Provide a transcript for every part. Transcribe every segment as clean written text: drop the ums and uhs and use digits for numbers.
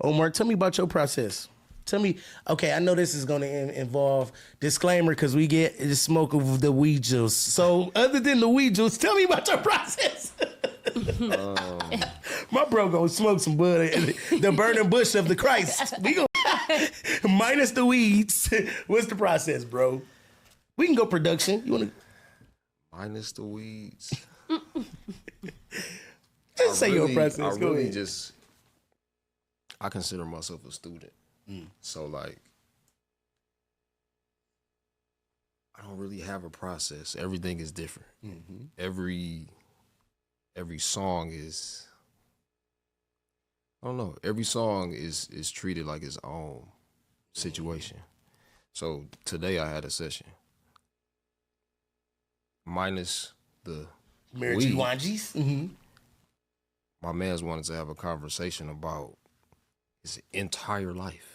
Omar, tell me about your process. Tell me, okay, I know this is going to involve disclaimer because we get the smoke of the weed juice. So other than the weed juice, tell me about your process. My bro gonna smoke some bud, the burning bush of the Christ. We gonna minus the weeds. What's the process, bro? We can go production. You wanna minus the weeds? Just say your process. I really just, I consider myself a student. So like, I don't really have a process. Everything is different. Every song is, I don't know, every song is treated like its own situation. So today I had a session. Minus the weed. My mans wanted to have a conversation about his entire life.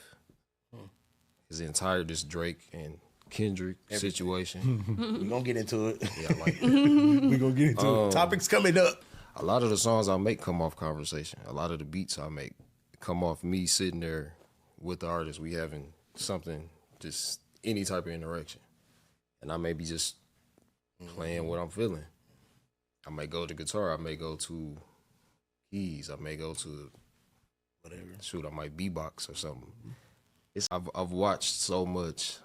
His entire this Drake and Kendrick situation. We're gonna get into it. Yeah, I like it. We're gonna get into it. Topics coming up. A lot of the songs I make come off conversation. A lot of the beats I make come off me sitting there with the artist. We having something, just any type of interaction. And I may be just playing what I'm feeling. I may go to guitar. I may go to keys. I may go to whatever. Shoot, I might beatbox or something. I've watched so much.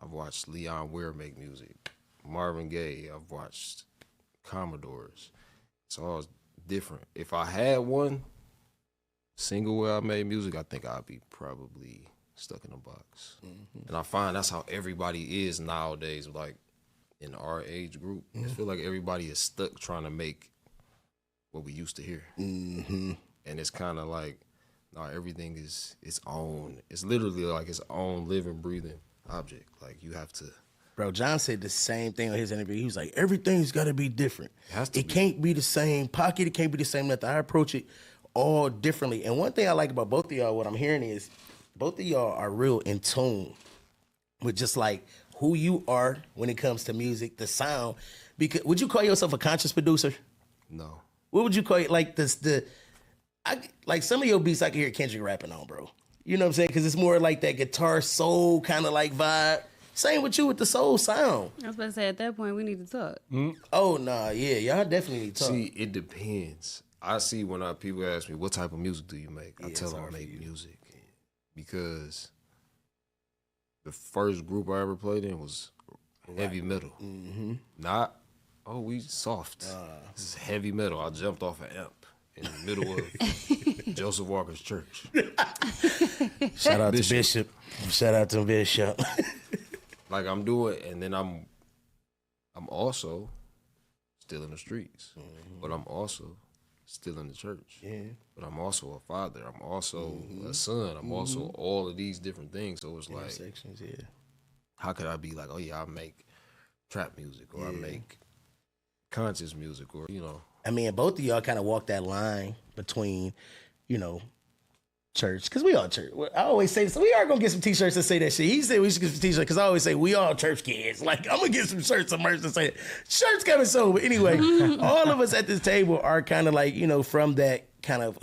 I've watched Leon Ware make music, Marvin Gaye. I've watched Commodores. It's all different. If I had one single where I made music, I think I'd be probably stuck in a box. And I find that's how everybody is nowadays, like in our age group. I feel like everybody is stuck trying to make what we used to hear. And it's kind of like, no, everything is its own. It's literally like its own living, breathing object. Like you have to. Bro, John said the same thing on his interview. He was like, everything's got to be different. It can't be the same pocket. It can't be the same method. I approach it all differently. And one thing I like about both of y'all, what I'm hearing is both of y'all are real in tune with just like who you are when it comes to music, the sound. Because would you call yourself a conscious producer? No. What would you call it? Like like some of your beats I can hear Kendrick rapping on, bro. You know what I'm saying? Because it's more like that guitar soul kind of like vibe. Same with you with the soul sound. I was about to say, at that point, we need to talk. Oh, nah, yeah. Y'all definitely need to talk. See, it depends. I see when people ask me, what type of music do you make? I tell them I make music. Because the first group I ever played in was heavy metal. Not, we soft. This is heavy metal. I jumped off an amp in the middle of Joseph Walker's church. Shout out to Bishop. Shout out to Bishop. Like I'm doing, and then I'm also still in the streets, but I'm also still in the church. But I'm also a father. I'm also a son. I'm also all of these different things. So it's like, how could I be like, oh yeah, I make trap music or I make conscious music or, you know. I mean, both of y'all kind of walk that line between, you know, church, because we all church. I always say this. We are going to get some t-shirts that say that shit. He said we should get some t-shirts because I always say we all church kids. Like, I'm going to get some shirts of merch that say shirts coming soon. But anyway, all of us at this table are kind of like, you know, from that kind of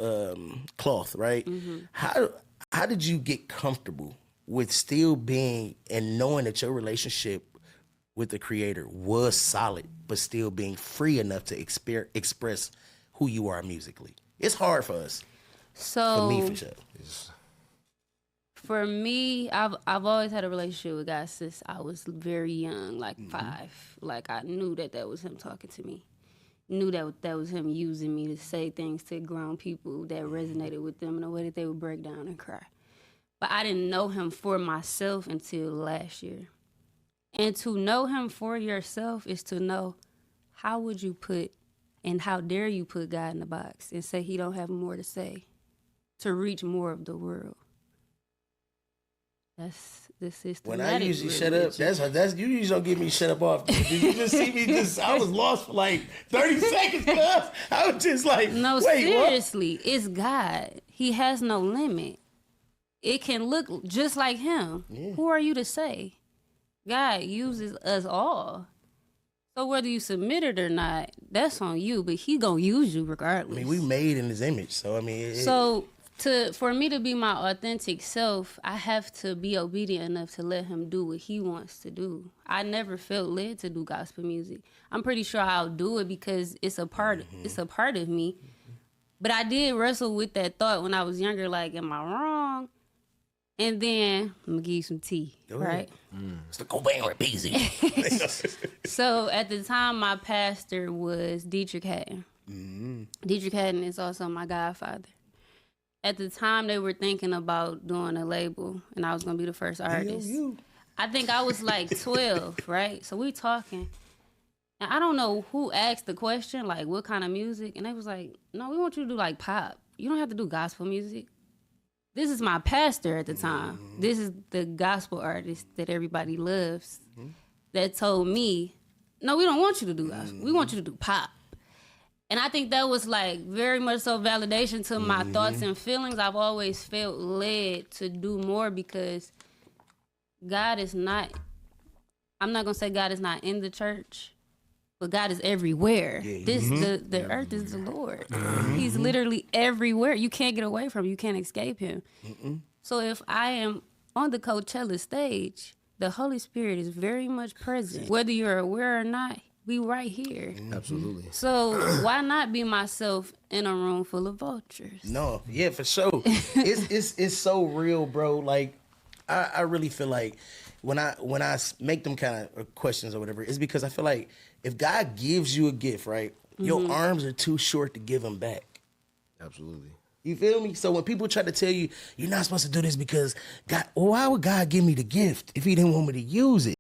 cloth, right? How did you get comfortable with still being and knowing that your relationship with the creator was solid, but still being free enough to express who you are musically? It's hard for us. So for me, for sure. For me, I've always had a relationship with God since I was very young, like 5. Like I knew that was him talking to me. Knew that was him using me to say things to grown people that resonated with them in a way that they would break down and cry. But I didn't know him for myself until last year. And to know him for yourself is to know how would you put and how dare you put God in the box and say he don't have more to say to reach more of the world. That's the system. When I usually shut up, that's you usually don't get me shut up off. Did you just see me I was lost for like 30 seconds, cuz. I was just like, no, wait, seriously, what? It's God. He has no limit. It can look just like him. Who are you to say? God uses us all. So whether you submit it or not, that's on you, but he gonna use you regardless. I mean, we made in his image, so I mean. So For me to be my authentic self, I have to be obedient enough to let him do what he wants to do. I never felt led to do gospel music. I'm pretty sure I'll do it because it's a part of me. But I did wrestle with that thought when I was younger, like, am I wrong? And then I'm gonna give you some tea, right? It's the Cobain Report. So at the time, my pastor was Dietrich Haddon. Dietrich Haddon is also my godfather. At the time, they were thinking about doing a label, and I was gonna be the first artist. I think I was like 12, right? So we talking, and I don't know who asked the question, like, what kind of music? And they was like, no, we want you to do like pop. You don't have to do gospel music. This is my pastor at the time. This is the gospel artist that everybody loves that told me, no, we don't want you to do gospel. We want you to do pop. And I think that was like very much so validation to my thoughts and feelings. I've always felt led to do more because God is not, I'm not gonna say God is not in the church, but God is everywhere. The earth is the Lord. He's literally everywhere. You can't get away from him. You can't escape him. So if I am on the Coachella stage, the Holy Spirit is very much present. Whether you're aware or not, we right here. Absolutely. So why not be myself in a room full of vultures? No, yeah, for sure. It's so real, bro. Like, I really feel like when I make them kind of questions or whatever, it's because I feel like if God gives you a gift, right, your arms are too short to give him back. Absolutely. You feel me? So when people try to tell you, you're not supposed to do this because God, well, why would God give me the gift if he didn't want me to use it?